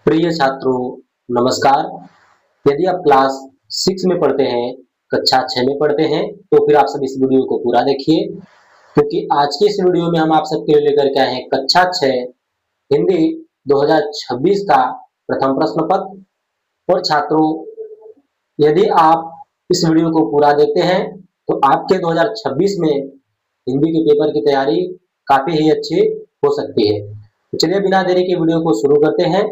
प्रिय छात्रों, नमस्कार। यदि आप क्लास 6 में पढ़ते हैं, कक्षा 6 में पढ़ते हैं, तो फिर आप सब इस वीडियो को पूरा देखिए, क्योंकि आज के इस वीडियो में हम आप सबके लिए लेकर के आए हैं कक्षा 6 हिंदी 2026 का प्रथम प्रश्न पत्र। और छात्रों, यदि आप इस वीडियो को पूरा देखते हैं, तो आपके 2026 में हिंदी के पेपर की तैयारी काफी ही अच्छी हो सकती है। तो चलिए बिना देरी के वीडियो को शुरू करते हैं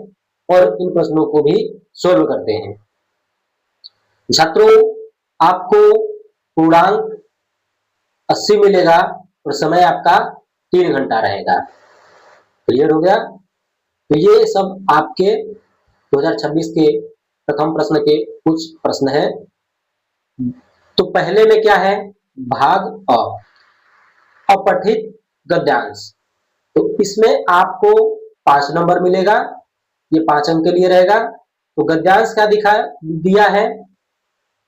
और इन प्रश्नों को भी सोल्व करते हैं। छात्रों, आपको पूर्णांक 80 मिलेगा और समय आपका 3 घंटा रहेगा। क्लियर हो गया? तो ये सब आपके 2026 के प्रथम प्रश्न के कुछ प्रश्न हैं। तो पहले में क्या है? भाग अ, अपठित गद्यांश। तो इसमें आपको 5 नंबर मिलेगा। ये 5 अंक के लिए रहेगा। तो गद्यांश क्या दिया है?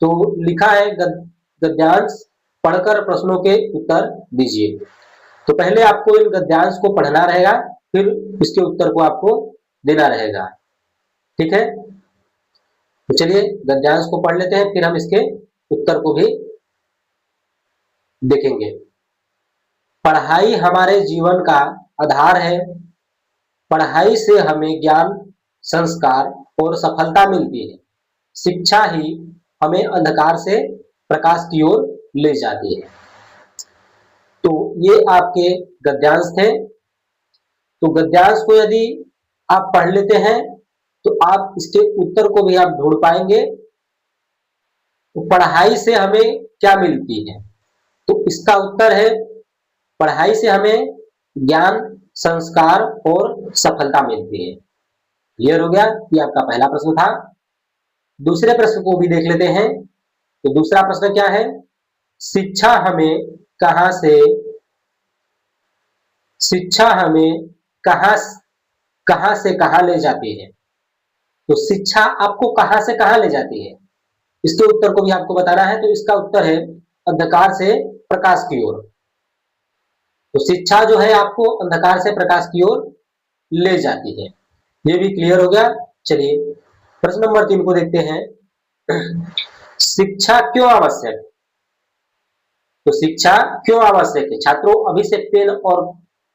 तो लिखा है गद्यांश पढ़कर प्रश्नों के उत्तर दीजिए। तो पहले आपको इन गद्यांश को पढ़ना रहेगा, फिर इसके उत्तर को आपको देना रहेगा। ठीक है? तो चलिए गद्यांश को पढ़ लेते हैं, फिर हम इसके उत्तर को भी देखेंगे। पढ़ाई हमारे जीवन का आधार है। पढ़ाई से हमें ज्ञान, संस्कार और सफलता मिलती है। शिक्षा ही हमें अंधकार से प्रकाश की ओर ले जाती है। तो ये आपके गद्यांश थे। तो गद्यांश को यदि आप पढ़ लेते हैं, तो आप इसके उत्तर को भी आप ढूंढ पाएंगे। तो पढ़ाई से हमें क्या मिलती है? तो इसका उत्तर है, पढ़ाई से हमें ज्ञान, संस्कार और सफलता मिलती है। क्लियर हो गया? ये आपका पहला प्रश्न था। दूसरे प्रश्न को भी देख लेते हैं। तो दूसरा प्रश्न क्या है? शिक्षा हमें कहां से कहां ले जाती है? तो शिक्षा आपको कहां से कहां ले जाती है, इसके उत्तर को भी आपको बताना है। तो इसका उत्तर है अंधकार से प्रकाश की ओर। तो शिक्षा जो है आपको अंधकार से प्रकाश की ओर ले जाती है। ये भी क्लियर हो गया। चलिए प्रश्न नंबर 3 को देखते हैं। शिक्षा क्यों आवश्यक? तो शिक्षा क्यों आवश्यक है? छात्रों, अभी से पेन और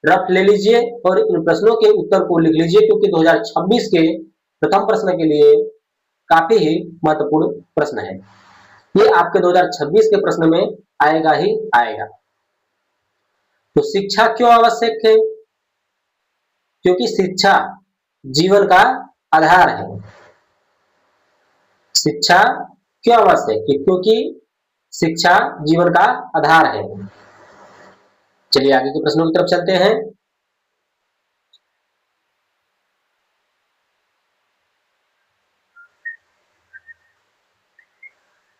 रफ ले लीजिए और इन प्रश्नों के उत्तर को लिख लीजिए, क्योंकि 2026 के प्रथम प्रश्न के लिए काफी ही महत्वपूर्ण प्रश्न है। ये आपके 2026 के प्रश्न में आएगा ही आएगा। तो शिक्षा क्यों आवश्यक है? क्योंकि शिक्षा जीवन का आधार है। शिक्षा क्यों आवश्यक है? क्योंकि शिक्षा जीवन का आधार है। चलिए आगे के प्रश्नों की तरफ चलते हैं।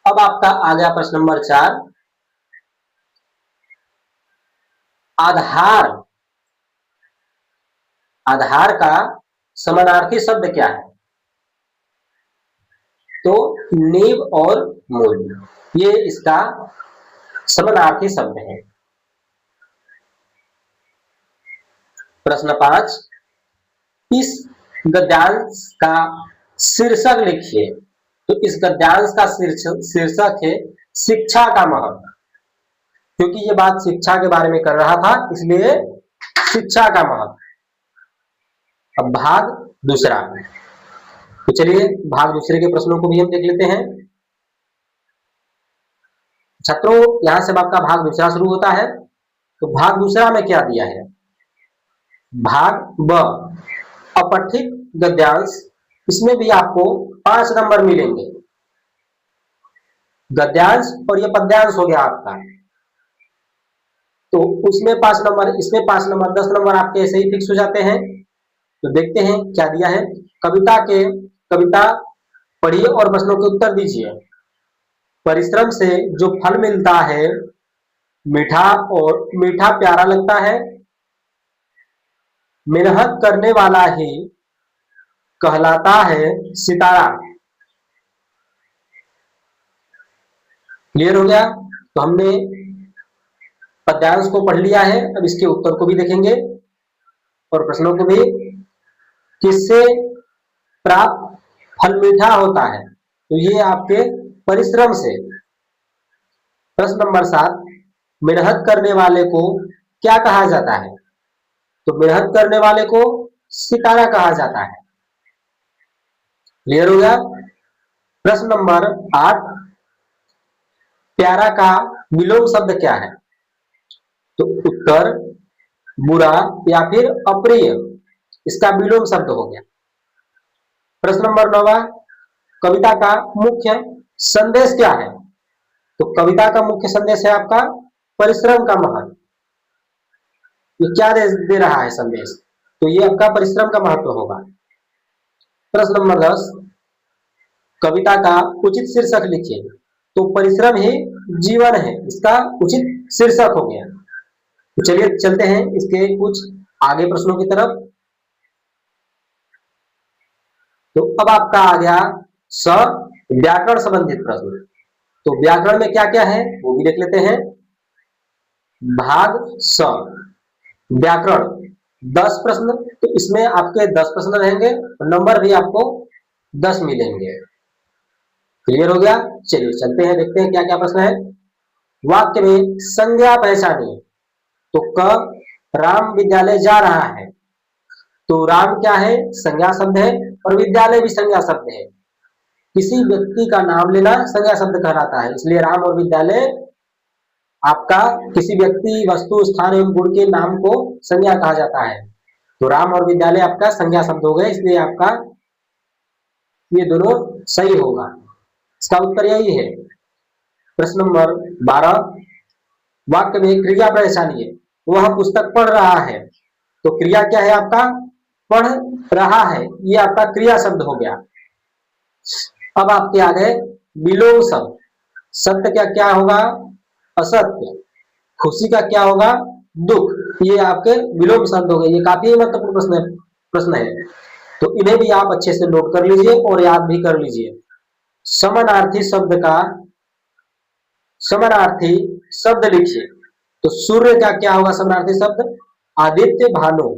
अब आपका आ गया प्रश्न नंबर 4। आधार का समानार्थी शब्द क्या है? तो नींव और मूल, ये इसका समानार्थी शब्द है। प्रश्न 5, इस गद्यांश का शीर्षक लिखिए। तो इस गद्यांश का शीर्षक है शिक्षा का महत्व। क्योंकि ये बात शिक्षा के बारे में कर रहा था, इसलिए शिक्षा का महत्व। अब भाग दूसरा। तो चलिए भाग दूसरे के प्रश्नों को भी हम देख लेते हैं। छात्रों, यहां से आपका भाग दूसरा शुरू होता है। तो भाग दूसरा में क्या दिया है? भाग ब, अपठित गद्यांश। इसमें भी आपको 5 नंबर मिलेंगे। गद्यांश और ये पद्यांश हो गया आपका। तो उसमें 5 नंबर, इसमें 5 नंबर, 10 नंबर आपके ऐसे ही फिक्स हो जाते हैं। तो देखते हैं क्या दिया है। कविता पढ़िए और प्रश्नों के उत्तर दीजिए। परिश्रम से जो फल मिलता है मीठा प्यारा लगता है। मेहनत करने वाला ही कहलाता है सितारा। क्लियर हो गया? तो हमने पद्यांश को पढ़ लिया है। अब इसके उत्तर को भी देखेंगे और प्रश्नों को भी। किससे प्राप्त फल मीठा होता है, तो ये आपके परिश्रम से। प्रश्न नंबर 7, मेहनत करने वाले को क्या कहा जाता है? तो मेहनत करने वाले को सितारा कहा जाता है। क्लियर हो गया? प्रश्न नंबर 8, प्यारा का विलोम शब्द क्या है? तो उत्तर बुरा या फिर अप्रिय, इसका विलोम शब्द हो गया। प्रश्न नंबर 9, कविता का मुख्य संदेश क्या है? तो कविता का मुख्य संदेश है आपका परिश्रम का महत्व। ये क्या दे रहा है संदेश? तो ये आपका परिश्रम का महत्व होगा। प्रश्न नंबर 10, कविता का उचित शीर्षक लिखिए। तो परिश्रम ही जीवन है, इसका उचित शीर्षक हो गया। तो चलिए चलते हैं इसके कुछ आगे प्रश्नों की तरफ। तो अब आपका आ गया स व्याकरण संबंधित प्रश्न। तो व्याकरण में क्या क्या है वो भी देख लेते हैं। भाग स व्याकरण 10 प्रश्न, तो इसमें आपके 10 प्रश्न रहेंगे, नंबर भी आपको 10 मिलेंगे। क्लियर हो गया? चलिए चलते हैं, देखते हैं क्या क्या प्रश्न है। वाक्य में संज्ञा पहचानिए। तो क राम विद्यालय जा रहा है। तो राम क्या है? संज्ञा शब्द है, और विद्यालय भी संज्ञा शब्द है। किसी व्यक्ति का नाम लेना संज्ञा शब्द कहलाता है, इसलिए राम और विद्यालय आपका किसी व्यक्ति, वस्तु, स्थान एवं गुण के नाम को संज्ञा कहा जाता है। तो राम और विद्यालय आपका संज्ञा शब्द हो गए, इसलिए आपका ये दोनों सही होगा। इसका उत्तर यही है। प्रश्न नंबर 12, वाक्य में क्रिया पहचानिए। वह पुस्तक पढ़ रहा है। तो क्रिया क्या है आपका? पढ़ रहा है, ये आपका क्रिया शब्द हो गया। अब आपके आ गए विलोम शब्द। सत्य क्या क्या होगा? असत्य। खुशी का क्या होगा? दुख। ये आपके विलोम शब्द हो गए। ये काफी महत्वपूर्ण प्रश्न है, तो इन्हें भी आप अच्छे से नोट कर लीजिए और याद भी कर लीजिए। समानार्थी शब्द का समानार्थी शब्द लिखिए। तो सूर्य का क्या होगा समानार्थी शब्द? आदित्य, भानु।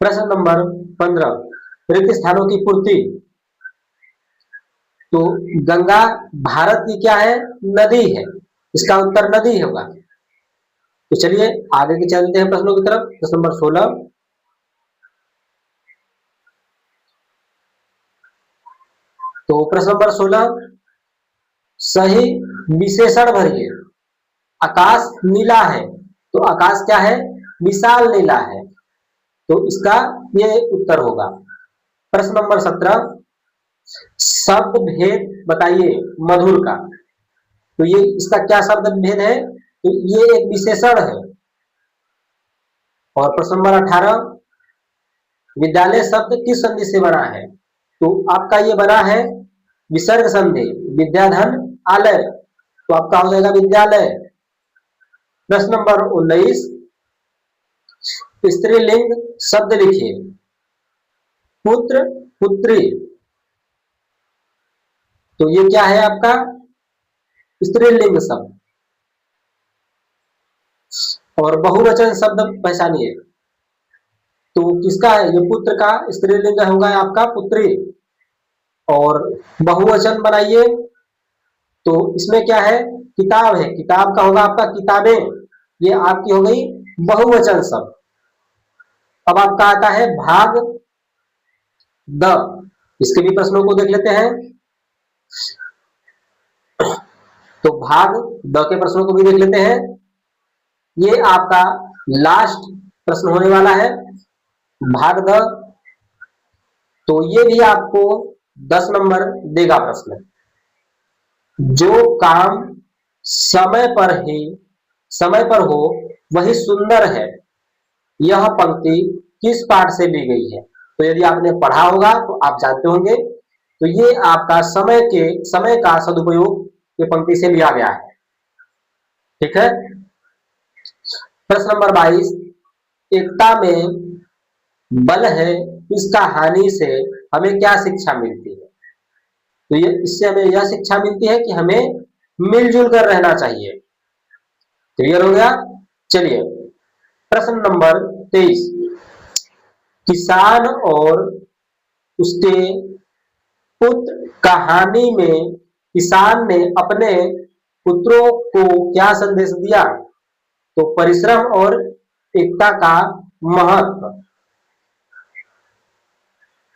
प्रश्न नंबर 15, रिक्त स्थानों की पूर्ति। तो गंगा भारत की क्या है? नदी है, इसका उत्तर नदी होगा। तो चलिए आगे के चलते हैं प्रश्नों की तरफ। प्रश्न नंबर 16, तो प्रश्न नंबर 16, सही विशेषण भरिए। आकाश नीला है। तो आकाश क्या है? विशाल नीला है, तो इसका ये उत्तर होगा। प्रश्न नंबर 17, शब्द भेद बताइए मधुर का। तो ये इसका क्या शब्द भेद है? तो ये एक विशेषण है। और प्रश्न नंबर 18, विद्यालय शब्द किस संधि से बना है? तो आपका ये बना है विसर्ग संधि, विद्याधन आलय, तो आपका हो जाएगा विद्यालय। प्रश्न नंबर 19, स्त्रीलिंग शब्द लिखिए। पुत्र, पुत्री, तो ये क्या है आपका? स्त्रीलिंग शब्द। और बहुवचन शब्द पहचानिए। तो किसका है? ये पुत्र का स्त्रीलिंग होगा आपका पुत्री। और बहुवचन बनाइए। तो इसमें क्या है? किताब है, किताब का होगा आपका किताबें। ये आपकी हो गई बहुवचन शब्द। अब आपका आता है भाग द। इसके भी प्रश्नों को देख लेते हैं। तो भाग द के प्रश्नों को भी देख लेते हैं। ये आपका लास्ट प्रश्न होने वाला है, भाग द। तो ये भी आपको 10 नंबर देगा प्रश्न। जो काम समय पर हो वही सुंदर है, यह पंक्ति किस पाठ से ली गई है? तो यदि आपने पढ़ा होगा तो आप जानते होंगे। तो ये आपका समय का सदुपयोग ये पंक्ति से लिया गया है। ठीक है। प्रश्न नंबर 22, एकता में बल है, इस कहानी से हमें क्या शिक्षा मिलती है? तो ये इससे हमें यह शिक्षा मिलती है कि हमें मिलजुल कर रहना चाहिए। क्लियर हो गया? चलिए प्रश्न नंबर 23, किसान और उसके पुत्र कहानी में किसान ने अपने पुत्रों को क्या संदेश दिया? तो परिश्रम और एकता का महत्व।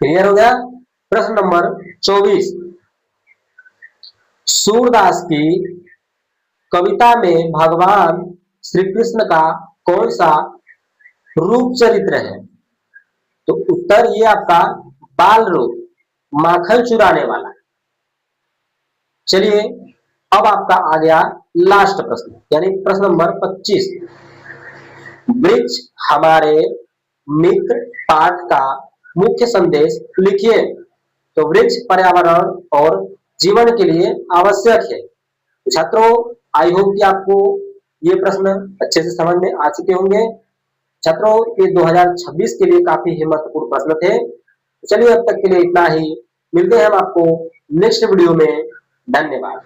क्लियर हो गया। प्रश्न नंबर 24, सूरदास की कविता में भगवान श्री कृष्ण का कौन सा रूप चरित्र है? तो उत्तर ये आपका बाल रूप, माखन चुराने वाला। चलिए अब आपका आ गया लास्ट प्रश्न, यानी प्रश्न नंबर 25, वृक्ष हमारे मित्र पाठ का मुख्य संदेश लिखिए। तो वृक्ष पर्यावरण और जीवन के लिए आवश्यक है। छात्रों, आई होप कि आपको ये प्रश्न अच्छे से समझ में आ चुके होंगे। छात्रों, ये 2026 के लिए काफी ही महत्वपूर्ण प्रश्न थे। चलिए अब तक के लिए इतना ही, मिलते हैं हम आपको नेक्स्ट वीडियो में। धन्यवाद।